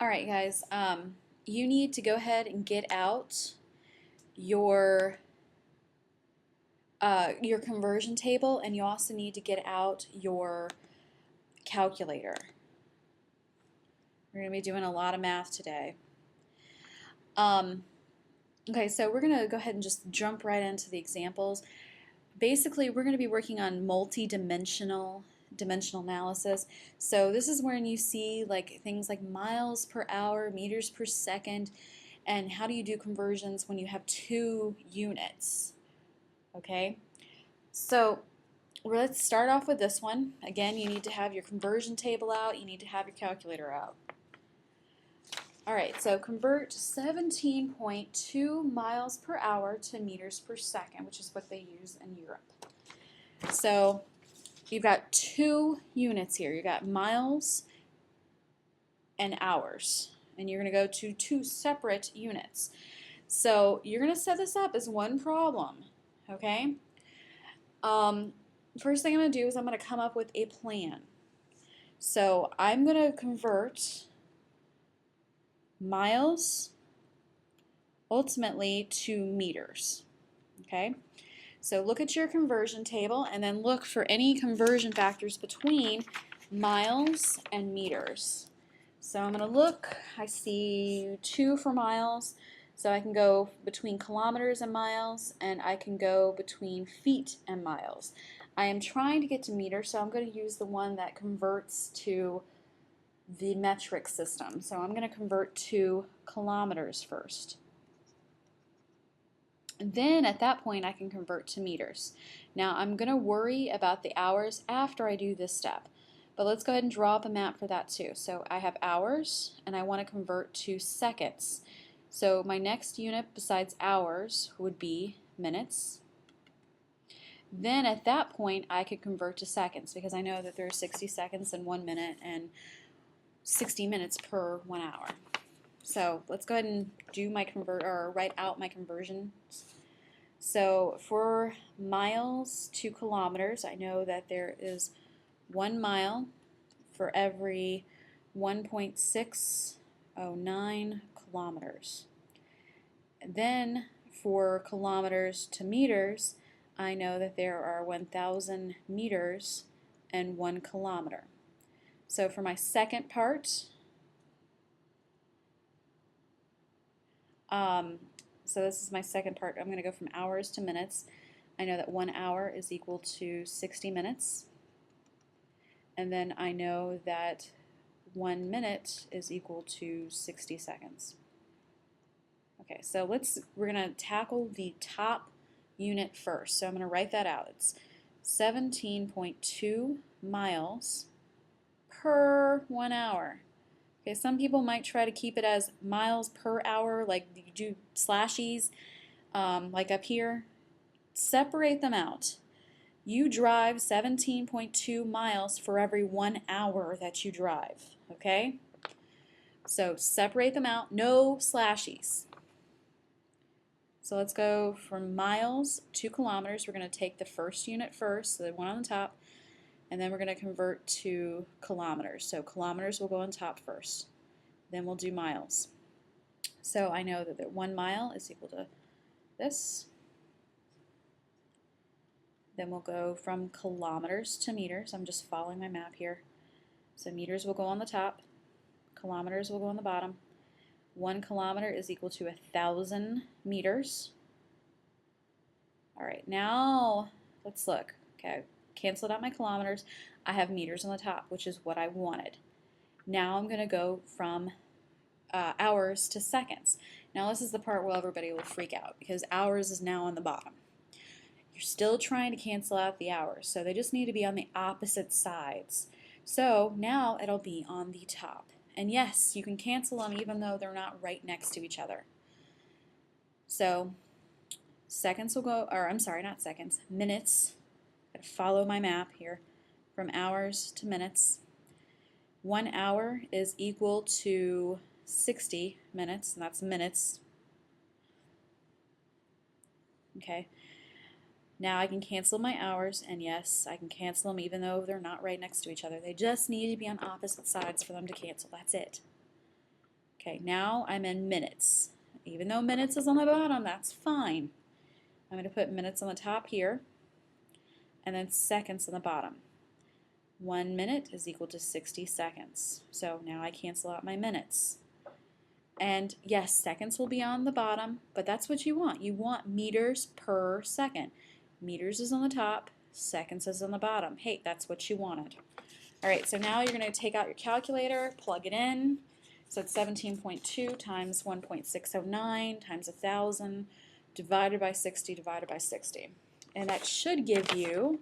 All right, guys, you need to go ahead and get out your conversion table, and you also need to get out your calculator. We're going to be doing a lot of math today. Okay, so we're going to go ahead and just jump right into the examples. Basically, we're going to be working on multi-dimensional analysis. So this is when you see like things like miles per hour, meters per second, and how do you do conversions when you have two units. Okay, so let's start off with this one. Again, you need to have your conversion table out, you need to have your calculator out. Alright, so convert 17.2 miles per hour to meters per second, which is what they use in Europe. So you've got two units here. You've got miles and hours, and you're going to go to two separate units. So you're going to set this up as one problem, okay? First thing I'm going to do is I'm going to come up with a plan. So I'm going to convert miles ultimately to meters, okay? So look at your conversion table and then look for any conversion factors between miles and meters. So I'm going to look, I see 2 for miles, so I can go between kilometers and miles, and I can go between feet and miles. I am trying to get to meters, so I'm going to use the one that converts to the metric system. So I'm going to convert to kilometers first. And then at that point I can convert to meters. Now I'm going to worry about the hours after I do this step. But let's go ahead and draw up a map for that too. So I have hours and I want to convert to seconds. So my next unit besides hours would be minutes. Then at that point I could convert to seconds because I know that there are 60 seconds in 1 minute and 60 minutes per 1 hour. So let's go ahead and do my write out my conversions. So for miles to kilometers, I know that there is 1 mile for every 1.609 kilometers. And then for kilometers to meters, I know that there are 1,000 meters and 1 kilometer. So for my second part, so this is my second part. I'm going to go from hours to minutes. I know that 1 hour is equal to 60 minutes. And then I know that 1 minute is equal to 60 seconds. Okay, so we're going to tackle the top unit first. So I'm going to write that out. It's 17.2 miles per 1 hour. Okay, some people might try to keep it as miles per hour, like you do slashies, like up here. Separate them out. You drive 17.2 miles for every 1 hour that you drive, okay? So separate them out, no slashies. So let's go from miles to kilometers. We're going to take the first unit first, so the one on the top, and then we're going to convert to kilometers. So kilometers will go on top first. Then we'll do miles. So I know that 1 mile is equal to this. Then we'll go from kilometers to meters. I'm just following my map here. So meters will go on the top. Kilometers will go on the bottom. 1 kilometer is equal to 1,000 meters. All right, now let's look. Okay, canceled out my kilometers. I have meters on the top, which is what I wanted. Now I'm going to go from hours to seconds. Now this is the part where everybody will freak out because hours is now on the bottom. You're still trying to cancel out the hours, so they just need to be on the opposite sides. So now it'll be on the top. And yes, you can cancel them even though they're not right next to each other. So seconds will go, or I'm sorry, not seconds, minutes. Gotta follow my map here from hours to minutes. 1 hour is equal to 60 minutes, and that's minutes. Okay. Now I can cancel my hours, and yes, I can cancel them even though they're not right next to each other. They just need to be on opposite sides for them to cancel. That's it. Okay, now I'm in minutes. Even though minutes is on the bottom, that's fine. I'm going to put minutes on the top here, and then seconds on the bottom. 1 minute is equal to 60 seconds. So now I cancel out my minutes. And yes, seconds will be on the bottom, but that's what you want. You want meters per second. Meters is on the top, seconds is on the bottom. Hey, that's what you wanted. All right, so now you're going to take out your calculator, plug it in. So it's 17.2 times 1.609 times 1,000 divided by 60 divided by 60. And that should give you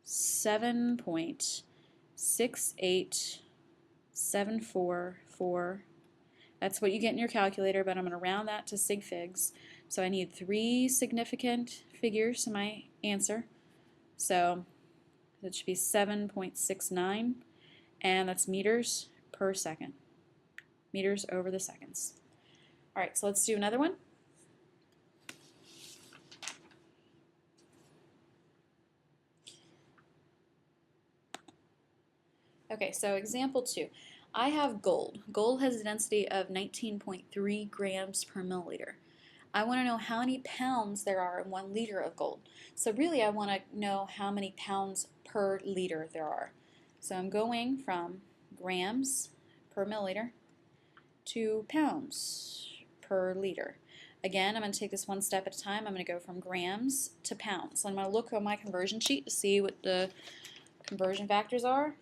7.68744. That's what you get in your calculator, but I'm going to round that to sig figs. So I need 3 significant figures in my answer. So that should be 7.69, and that's meters per second. Meters over the seconds. All right, so let's do another one. Okay, so example 2. I have gold. Gold has a density of 19.3 grams per milliliter. I want to know how many pounds there are in 1 liter of gold. So really I want to know how many pounds per liter there are. So I'm going from grams per milliliter to pounds per liter. Again, I'm going to take this one step at a time. I'm going to go from grams to pounds. So I'm going to look on my conversion sheet to see what the conversion factors are.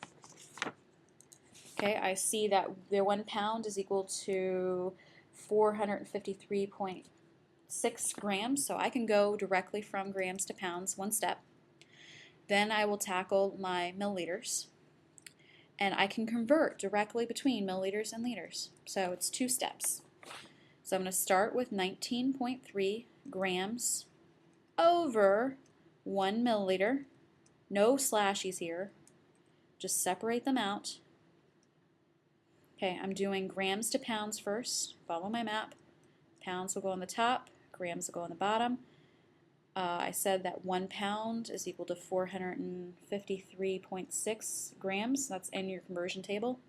Okay, I see that the 1 pound is equal to 453.6 grams, so I can go directly from grams to pounds, one step. Then I will tackle my milliliters, and I can convert directly between milliliters and liters. So it's 2 steps. So I'm going to start with 19.3 grams over 1 milliliter. No slashies here. Just separate them out. Okay, I'm doing grams to pounds first. Follow my map. Pounds will go on the top, grams will go on the bottom. I said that 1 pound is equal to 453.6 grams. That's in your conversion table.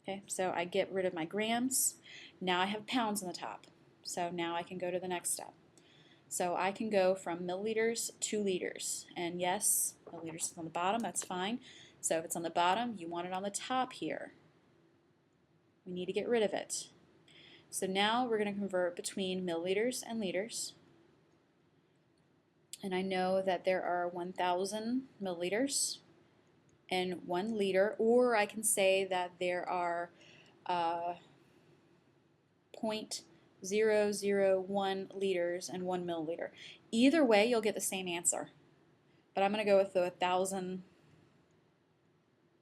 Okay, so I get rid of my grams. Now I have pounds on the top. So now I can go to the next step. So I can go from milliliters to liters. And yes, milliliters is on the bottom, that's fine. So if it's on the bottom, you want it on the top here. We need to get rid of it. So now we're going to convert between milliliters and liters. And I know that there are 1,000 milliliters in 1 liter, or I can say that there are 0.001 liters in 1 milliliter. Either way, you'll get the same answer. But I'm going to go with the 1,000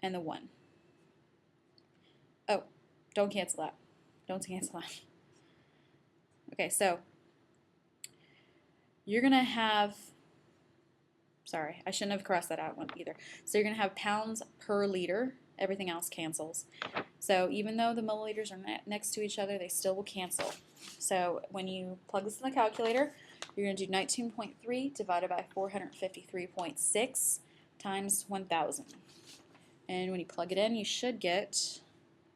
and the 1. Oh, don't cancel that. Don't cancel that. Okay, so you're going to have, sorry, I shouldn't have crossed that out one either. So you're going to have pounds per liter. Everything else cancels. So even though the milliliters are next to each other, they still will cancel. So when you plug this in the calculator, you're going to do 19.3 divided by 453.6 times 1,000. And when you plug it in, you should get,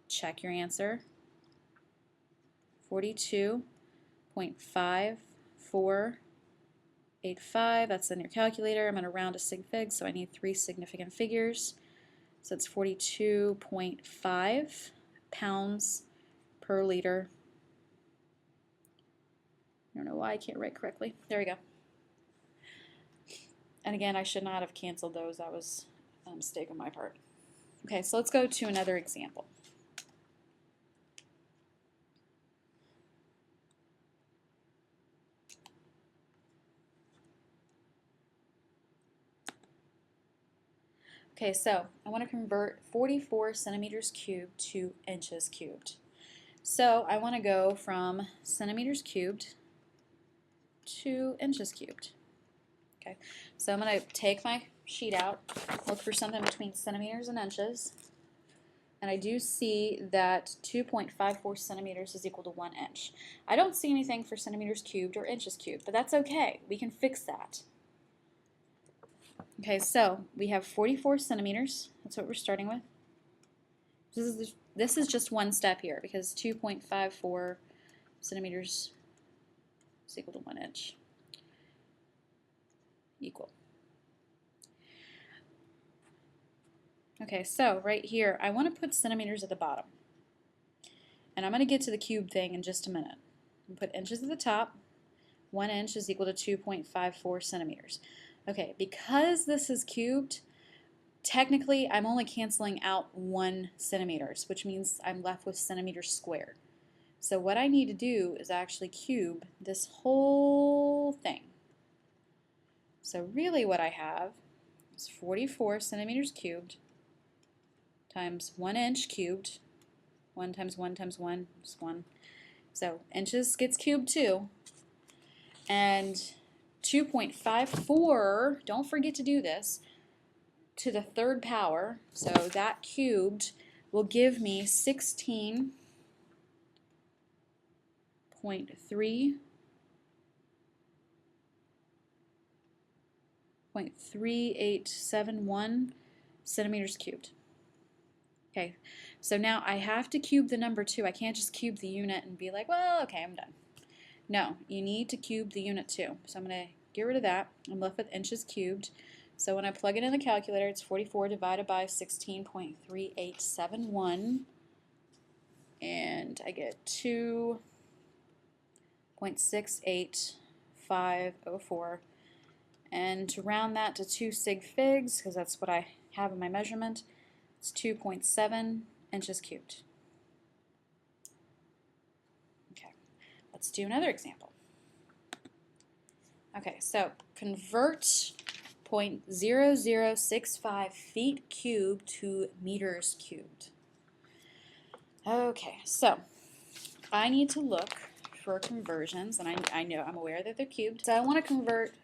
check your answer, 42.5485. That's in your calculator. I'm going to round to sig figs, so I need 3 significant figures. So it's 42.5 pounds per liter. I don't know why I can't write correctly. There we go. And again, I should not have canceled those. That was a mistake on my part. Okay, so let's go to another example. Okay, so I want to convert 44 centimeters cubed to inches cubed. So I want to go from centimeters cubed to inches cubed. Okay, so I'm going to take my sheet out, look for something between centimeters and inches, and I do see that 2.54 centimeters is equal to 1 inch. I don't see anything for centimeters cubed or inches cubed, but that's okay. We can fix that. Okay, so we have 44 centimeters. That's what we're starting with. This is just one step here because 2.54 centimeters is equal to 1 inch. Equal. Okay, so right here, I want to put centimeters at the bottom. And I'm going to get to the cube thing in just a minute. I'm going to put inches at the top. 1 inch is equal to 2.54 centimeters. Okay, because this is cubed, technically I'm only canceling out 1 centimeters, which means I'm left with centimeters squared. So what I need to do is actually cube this whole thing. So really what I have is 44 centimeters cubed times 1 inch cubed. 1 times 1 times 1 is 1. So inches gets cubed too. And 2.54, don't forget to do this, to the third power, so that cubed will give me 16.3871 centimeters cubed. Okay, so now I have to cube the number 2. I can't just cube the unit and be like, well, okay, I'm done. No, you need to cube the unit too. So I'm going to get rid of that. I'm left with inches cubed. So when I plug it in the calculator, it's 44 divided by 16.3871. And I get 2.68504. And to round that to 2 sig figs, because that's what I have in my measurement, it's 2.7 inches cubed. Let's do another example. Okay, so convert 0.0065 feet cubed to meters cubed. Okay, so I need to look for conversions, and I know I'm aware that they're cubed. So I want to convert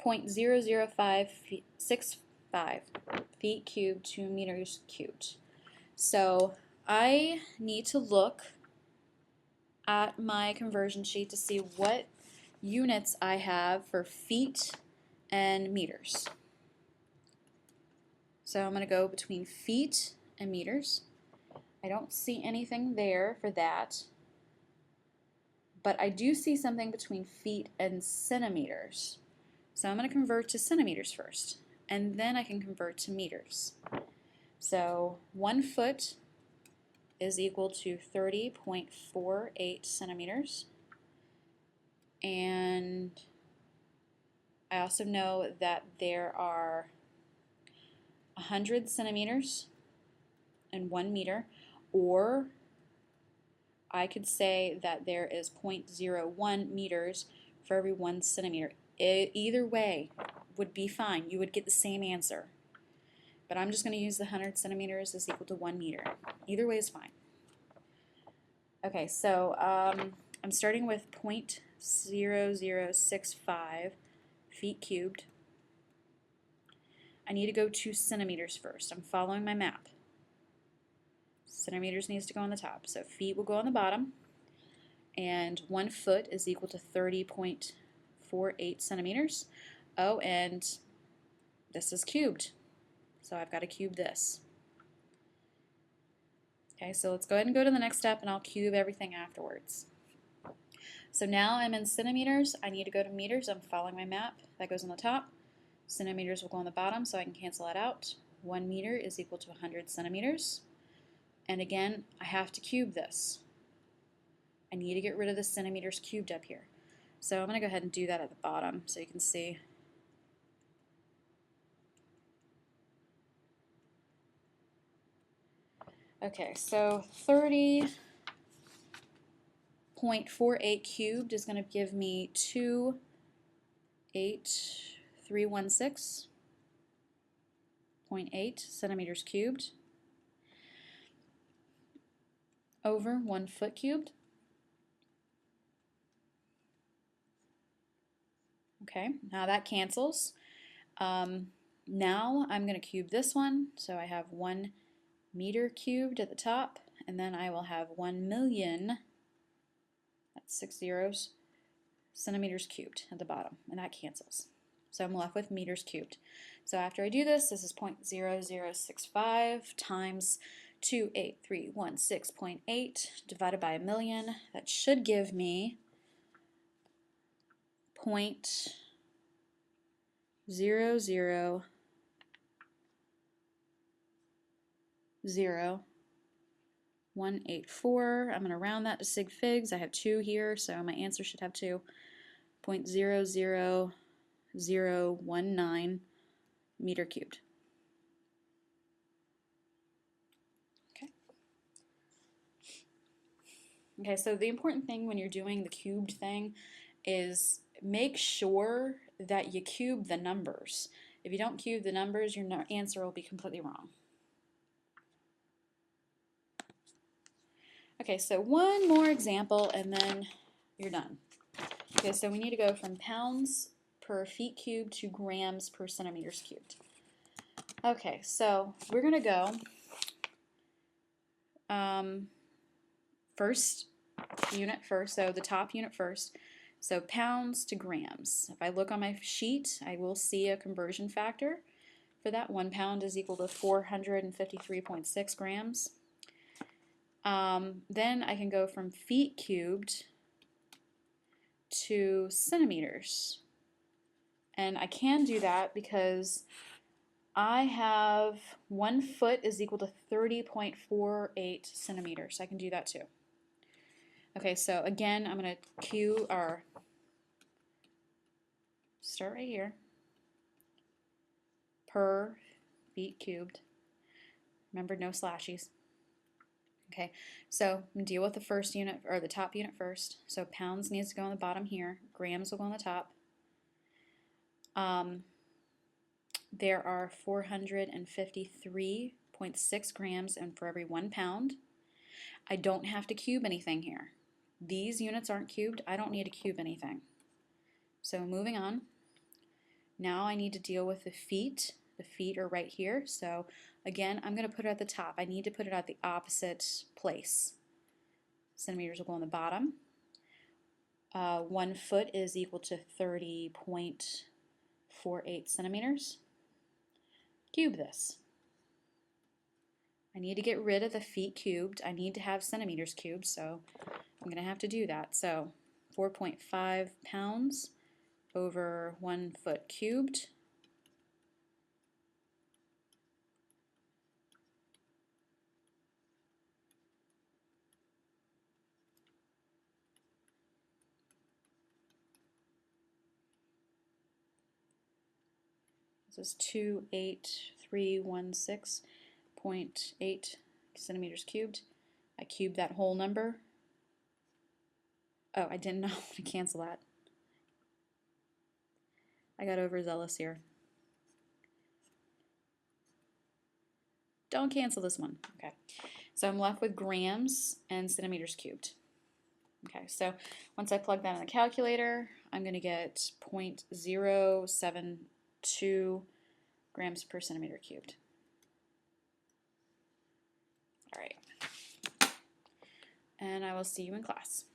0.00565 feet cubed to meters cubed. So I need to look at my conversion sheet to see what units I have for feet and meters. So I'm going to go between feet and meters. I don't see anything there for that, but I do see something between feet and centimeters. So I'm going to convert to centimeters first, and then I can convert to meters. So 1 foot is equal to 30.48 centimeters. And I also know that there are 100 centimeters in 1 meter, or I could say that there is 0.01 meters for every 1 centimeter. Either way would be fine. You would get the same answer. But I'm just going to use the 100 centimeters is equal to 1 meter. Either way is fine. Okay, so I'm starting with 0.0065 feet cubed. I need to go to centimeters first. I'm following my map. Centimeters needs to go on the top, so feet will go on the bottom. And 1 foot is equal to 30.48 centimeters. Oh, and this is cubed. So I've got to cube this. Okay, so let's go ahead and go to the next step and I'll cube everything afterwards. So now I'm in centimeters. I need to go to meters. I'm following my map. That goes on the top. Centimeters will go on the bottom, so I can cancel that out. 1 meter is equal to 100 centimeters. And again, I have to cube this. I need to get rid of the centimeters cubed up here. So I'm going to go ahead and do that at the bottom so you can see. Okay, so 30.48 cubed is going to give me 28316.8 centimeters cubed over 1 foot cubed. Okay, now that cancels. Now I'm going to cube this one, so I have 1 meter cubed at the top, and then I will have 1,000,000, that's 6 zeros, centimeters cubed at the bottom, and that cancels. So I'm left with meters cubed. So after I do this, this is 0.0065 times 28316.8 divided by a million. That should give me 0.000184. I'm going to round that to sig figs. I have 2 here, so my answer should have 2. 0.00019 meter cubed. Okay, so the important thing when you're doing the cubed thing is make sure that you cube the numbers. If you don't cube the numbers, your answer will be completely wrong. Okay, so one more example and then you're done. Okay, so we need to go from pounds per feet cubed to grams per centimeters cubed. Okay, so we're going to go first unit first, so the top unit first. So pounds to grams. If I look on my sheet, I will see a conversion factor. For that, 1 pound is equal to 453.6 grams. Then I can go from feet cubed to centimeters. And I can do that because I have 1 foot is equal to 30.48 centimeters. I can do that too. Okay, so again, I'm going to start right here, per feet cubed. Remember, no slashies. Okay, so I'm going to deal with the first unit, or the top unit first. So pounds needs to go on the bottom here. Grams will go on the top. There are 453.6 grams and for every 1 pound. I don't have to cube anything here. These units aren't cubed. I don't need to cube anything. So moving on. Now I need to deal with the feet. The feet are right here. So again, I'm going to put it at the top. I need to put it at the opposite place. Centimeters will go on the bottom. 1 foot is equal to 30.48 centimeters. Cube this. I need to get rid of the feet cubed. I need to have centimeters cubed, so I'm going to have to do that. So 4.5 pounds over 1 foot cubed. This is 28316.8 centimeters cubed. I cubed that whole number. Oh, I didn't know to cancel that. I got overzealous here. Don't cancel this one. Okay, so I'm left with grams and centimeters cubed. Okay, so once I plug that in the calculator, I'm going to get 0.072 grams per centimeter cubed. All right, and I will see you in class.